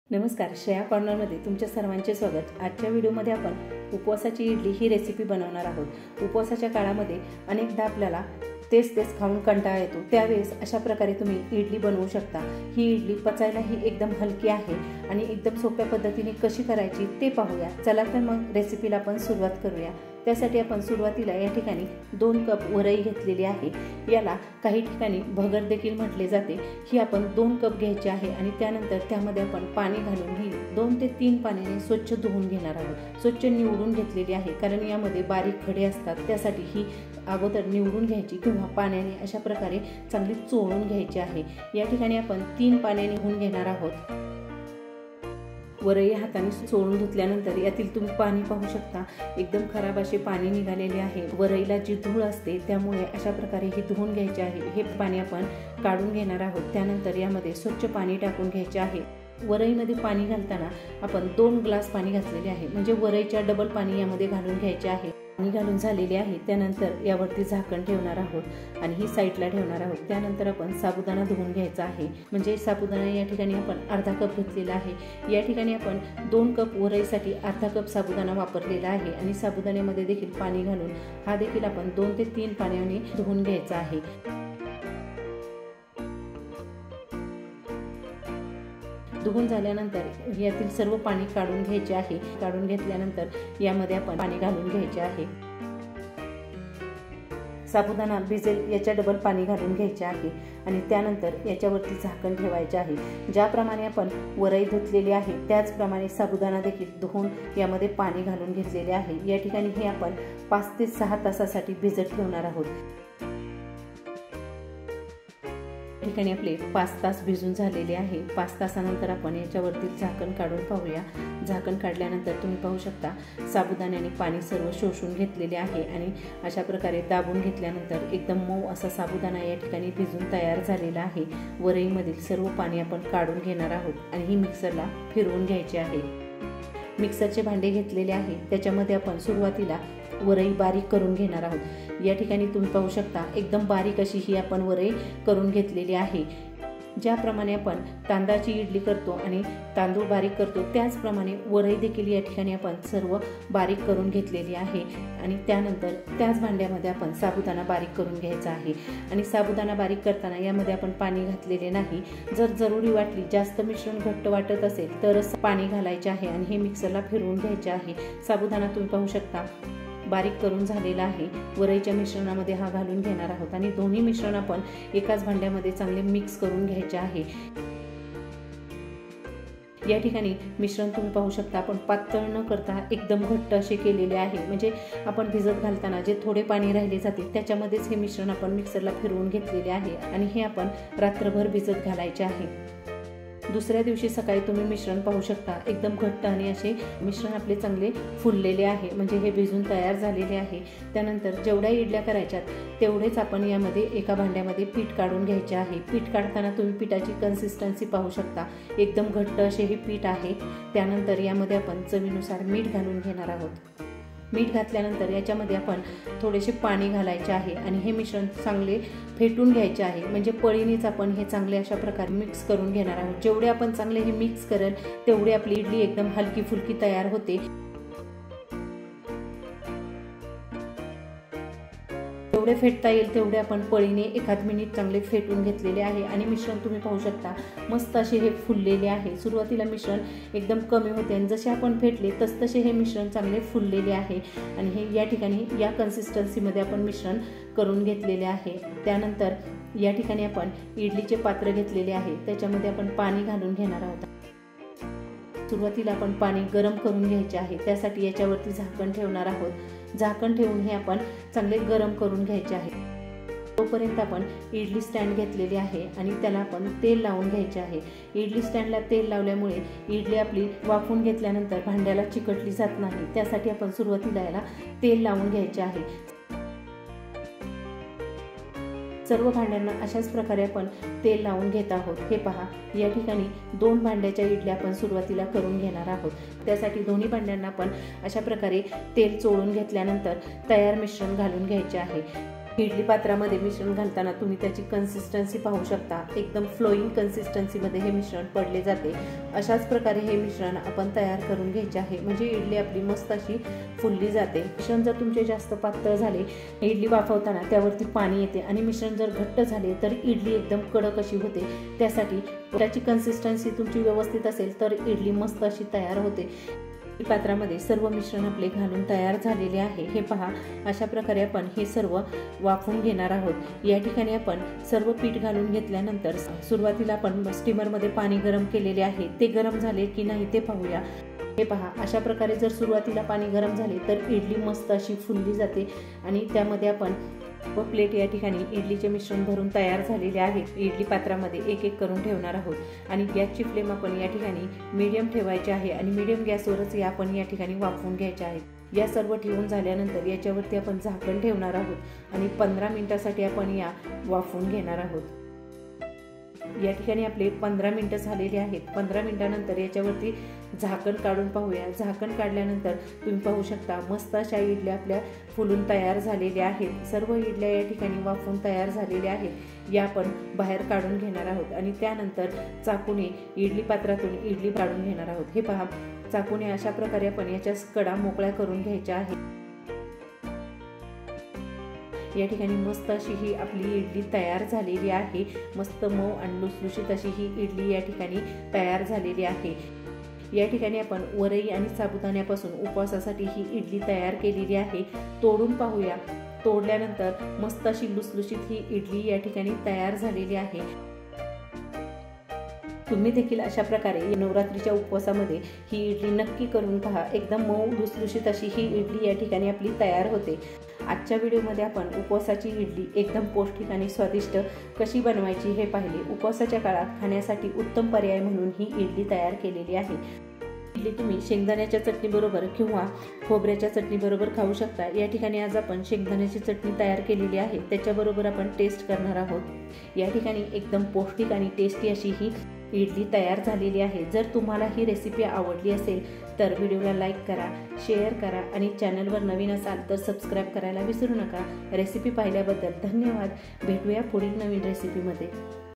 नमस्कार, श्रेया कॉर्नरमध्ये तुमच्या सर्वांचे स्वागत। आजच्या व्हिडिओमध्ये आपण उपवासाची इडली ही रेसिपी बनवणार आहोत। उपवासाच्या काळामध्ये अनेकदा आपल्याला तेच खाऊन कंटाळा येतो, त्यावेळेस अशा प्रकारे तुम्ही इडली बनवू शकता। ही इडली पचायला ही एकदम हलकी आहे आणि एकदम सोप्या पद्धतीने कशी करायची ते पाहूया। चला तर मग रेसिपीला आपण सुरुवात करूया। त्यासाठी आपण सुरुवातीला या ठिकाणी 2 कप वरई घेतलेली आहे। याला काही ठिकाणी भगर देखील म्हटले जाते। ही आपण 2 कप घ्यायची आहे आणि त्यानंतर त्यामध्ये आपण पाणी घालून ही 2 ते 3 पाण्याने स्वच्छ धुवून घेणार आहोत। स्वच्छ निवडून घेतलेली आहे, कारण यामध्ये बारीक खडे असतात, त्यासाठी ही अगोदर निवडून घ्यायची किंवा पाण्याने अशा प्रकारे चांगली चोळून घ्यायची आहे। या ठिकाणी आपण 3 पाण्याने धुवून घेणार आहोत। वरई हाताने चोळून धुतल्यानंतर यातील तुम्ही पाणी पाहू शकता, एकदम खराब असे पाणी निघालेले आहे। वरईला जी धूळ असते त्यामुळे अशा प्रकारे ही धुवून घ्यायचे आहे। हे पाणी आपण काढून घेणार आहोत। त्यानंतर यामध्ये स्वच्छ पाणी टाकून घ्यायचे आहे। वरईमध्ये पाणी घालताना आपण 2 ग्लास पाणी घातलेले आहे, म्हणजे वरईच्या डबल पाणी यामध्ये घालून घ्यायचे आहे। पाणी घालून झालेले आहे, त्यानंतर यावरती झाकण ठेवणार आहोत आणि ही साईडला ठेवणार आहोत। त्यानंतर आपण साबुदाणा धुवून घ्यायचा आहे, म्हणजे साबुदाणा या ठिकाणी आपण अर्धा कप घेतलेला आहे। या ठिकाणी आपण 2 कप वरईसाठी अर्धा कप साबुदाणा वापरलेला आहे आणि साबुदाण्यामध्ये देखील पाणी घालून हा देखील आपण 2 ते 3 पाण्याने धुवून घ्यायचा आहे। धुवून झाल्यानंतर यातील सर्व पाणी काढून घ्यायचे आहे। काढून घेतल्यानंतर यामध्ये आपण पाणी घालून घ्यायचे आहे। साबुदाणा भिजेल याच्या डबल पाणी घालून घ्यायचे आहे आणि त्यानंतर याच्यावरती झाकण ठेवायचे आहे। ज्याप्रमाणे आपण वरई धुतलेली आहे त्याचप्रमाणे साबुदाणा देखील धुवून यामध्ये पाणी घालून घेतलेले आहे। या ठिकाणी हे आपण 5 ते 6 तासासाठी भिजत ठेवणार आहोत। ठिकाणी आपले 5 तास भिजून झालेले आहे। 5 तासानंतर आपण याच्यावरती झाकण काढून पाहूया। झाकण काढल्यानंतर तुम्ही पाहू शकता साबुदाण्याने पाणी सर्व शोषून घेतलेले आहे आणि अशा प्रकारे दाबून घेतल्यानंतर एकदम मऊ असा साबुदाणा या ठिकाणी भिजून तयार झालेला आहे। वरईमधील सर्व पाणी आपण काढून घेणार आहोत आणि ही मिक्सरला फिरवून घ्यायची आहे। मिक्सरचे भांडे घेतलेले आहे, त्याच्यामध्ये आपण सुरुवातीला वरई बारीक करून घेणार आहोत। या ठिकाणी तुम्ही पाहू शकता एकदम बारीक अशी ही आपण वरई करून घेतलेली आहे। ज्याप्रमाणे आपण तांदळाची इडली करतो आणि तांदूळ बारीक करतो त्याचप्रमाणे वरई देखील या ठिकाणी आपण सर्व बारीक करून घेतलेली आहे आणि त्यानंतर त्याच भांड्यामध्ये आपण साबुदाणा बारीक करून घ्यायचा आहे आणि साबुदाणा बारीक करताना यामध्ये आपण पाणी घातलेले नाही। जर जरुरी वाटली, जास्त मिश्रण घट्ट वाटत असेल तरच पाणी घालायचे आहे आणि हे मिक्सरला फिरवून घ्यायचे आहे। साबुदाणा तुम्ही पाहू शकता बारीक करून झालेला आहे। वरईच्या मिश्रणामध्ये हा घालून घेणार आहोत आणि दोन्ही मिश्रण आपण एकाच भांड्यामध्ये चांगले मिक्स करून घ्यायचे आहे। या ठिकाणी मिश्रण तुम्ही पाहू शकता आपण पातळ न करता एकदम घट्ट असे केलेले आहे, म्हणजे आपण भिजत घालताना जे थोडे पाणी राहिले जाते त्याच्यामध्येच हे मिश्रण आपण मिक्सरला फिरवून घेतलेले आहे आणि हे आपण रात्रभर भिजत घालायचे आहे। दुसऱ्या दिवशी सकाळी तुम्ही मिश्रण पाहू शकता एकदम घट्ट आणि असे मिश्रण आपले चांगले फुललेले आहे, म्हणजे हे भिजून तयार झालेले आहे। त्यानंतर जेवढ्या इडल्या करायच्यात तेवढेच आपण यामध्ये एका भांड्यामध्ये पीठ काढून घ्यायचे आहे। पीठ काढताना तुम्ही पिठाची कन्सिस्टन्सी पाहू शकता, एकदम घट्ट असे हे पीठ आहे। त्यानंतर यामध्ये आपण चवीनुसार मीठ घालून घेणार आहोत। मीठ घातल्यानंतर याच्यामध्ये आपण थोडेसे पाणी घालायचे आहे आणि हे मिश्रण चांगले फेटून घ्यायचे आहे, म्हणजे पळीनेच आपण हे चांगले अशा प्रकारे मिक्स करून घेणार आहोत। जेवढे आपण चांगले हे मिक्स करेल तेवढे आपली इडली एकदम हलकी फुलकी तयार होते। जेवढे फेटता येईल तेवढे आपण पळीने 1 मिनिट चांगले फेटून घेतलेले आहे आणि मिश्रण तुम्ही पाहू शकता मस्त असे हे फुललेले आहे। सुरुवातीला मिश्रण एकदम कमी होते आणि जसे आपण फेटले तसे हे मिश्रण चांगले फुललेले आहे आणि हे या ठिकाणी या कन्सिस्टन्सीमध्ये आपण मिश्रण करून घेतलेले आहे। त्यानंतर या ठिकाणी आपण इडलीचे पात्र घेतलेले आहे, त्याच्यामध्ये आपण पाणी घालून घेणार आहोत। सुरुवातीला आपण पाणी गरम करून घ्यायचे आहे, त्यासाठी याच्यावरती झाकण ठेवणार आहोत। झाकण ठेवून हे आपण चांगले गरम करून घ्यायचे आहे। तोपर्यंत आपण इडली स्टँड घेतलेली आहे आणि त्याला आपण तेल लावून घ्यायचे आहे। इडली स्टँडला तेल लावल्यामुळे इडली आपली वाफवून घेतल्यानंतर भांड्याला चिकटली जात नाही, त्यासाठी आपण सुरुवातीला याला तेल लावून घ्यायचे आहे। सर्व भांड्यांना अशाच प्रकारे आपण तेल लावून घेत आहोत। हे पहा, या ठिकाणी 2 भांड्याच्या इडल्या आपण सुरुवातीला करून घेणार आहोत। त्यासाठी दोन्ही भांड्यांना आपण अशा प्रकारे तेल चोळून घेतल्यानंतर तयार मिश्रण घालून घ्यायचे आहे। इडली पात्रामध्ये मिश्रण घालताना तुम्ही त्याची कन्सिस्टन्सी पाहू शकता। एकदम फ्लोईंग कन्सिस्टन्सीमध्ये हे मिश्रण पडले जाते। अशाच प्रकारे हे मिश्रण आपण तयार करून घ्यायचे आहे, म्हणजे इडली आपली मस्त अशी फुलली जाते। मिश्रण जर तुमचे जास्त पातळ झाले, इडली वाफवताना त्यावरती पाणी येते आणि मिश्रण जर घट्ट झाले तर इडली एकदम कडक अशी होते। त्यासाठी त्याची कन्सिस्टन्सी तुमची व्यवस्थित असेल तर इडली मस्त अशी तयार होते। पात्रामध्ये सर्व मिश्रण आपले घालून तयार झालेले आहे। हे पहा, अशा प्रकारे आपण हे सर्व वाफवून घेणार आहोत। या ठिकाणी आपण सर्व पीठ घालून घेतल्यानंतर सुरुवातीला आपण स्टीमरमध्ये पाणी गरम केलेले आहे, ते गरम झाले की नाही ते पाहूया। हे पहा, अशा प्रकारे जर सुरुवातीला पाणी गरम झाले तर इडली मस्त अशी फुलली जाते आणि त्यामध्ये आपण प्लेट या ठिकाणी इडलीचे मिश्रण भरून तयार झालेले आहे। इडली पात्रामध्ये एक एक करून ठेवणार आहोत आणि गॅसची फ्लेम आपण या ठिकाणी मीडियम ठेवायची आहे आणि मीडियम गॅसवरच आपण या ठिकाणी वाफवून घ्यायचे आहेत। या सर्व ठेवून झाल्यानंतर याच्यावरती आपण झाकण ठेवणार आहोत आणि 15 मिनिटांसाठी आपण या वाफवून घेणार आहोत। या ठिकाणी आपले 15 मिनिटं झालेले आहेत। 15 मिनिटांनंतर याच्यावरती झाकण काढून पाहूया। झाकण काढल्यानंतर तुम्ही पाहू शकता मस्त अशा इडल्या आपल्या फुलून तयार झालेल्या आहेत। सर्व इडल्या या ठिकाणी वाफवून तयार झालेल्या आहेत। या आपण बाहेर काढून घेणार आहोत आणि त्यानंतर चाकूने इडली पात्रातून इडली काढून घेणार आहोत। हे पहा, चाकूने अशा प्रकारे आपण याच्या कडा मोकळ्या करून घ्यायच्या आहेत। या ठिकाणी मस्त अशी ही आपली इडली तयार झालेली आहे। मस्त मऊ आणि लुसलुशीत अशी ही इडली या ठिकाणी तयार झालेली आहे। या ठिकाणी आपण वरई आणि साबुदाण्यापासून उपवासासाठी ही इडली तयार केलेली आहे। तोडून पाहूया। तोडल्यानंतर मस्त अशी लुसलुशीत ही इडली या ठिकाणी तयार झालेली आहे। तुम्ही देखील अशा प्रकारे नवरात्रीच्या उपवासामध्ये ही इडली नक्की करून पहा। एकदम मऊ लुसलुशीत अशी ही इडली या ठिकाणी आपली तयार होते। आजच्या व्हिडिओमध्ये आपण उपवासाची इडली एकदम पौष्टिक आणि स्वादिष्ट कशी बनवायची हे पाहिले। उपवासाच्या काळात खाण्यासाठी उत्तम पर्याय म्हणून ही इडली तयार केलेली आहे। इडली तुम्ही शेंगदाण्याच्या चटणीबरोबर किंवा खोबऱ्याच्या चटणीबरोबर खाऊ शकता। या ठिकाणी आज आपण शेंगदाण्याची चटणी तयार केलेली आहे, त्याच्याबरोबर आपण टेस्ट करणार आहोत। या ठिकाणी एकदम पौष्टिक आणि टेस्टी अशी ही इडली तयार झालेली आहे। जर तुम्हाला ही रेसिपी आवडली असेल तर व्हिडिओला लाईक करा, शेअर करा आणि चॅनलवर नवीन असाल तर सबस्क्राईब करायला विसरू नका। रेसिपी पाहिल्याबद्दल धन्यवाद। भेटूया पुढील नवीन रेसिपीमध्ये।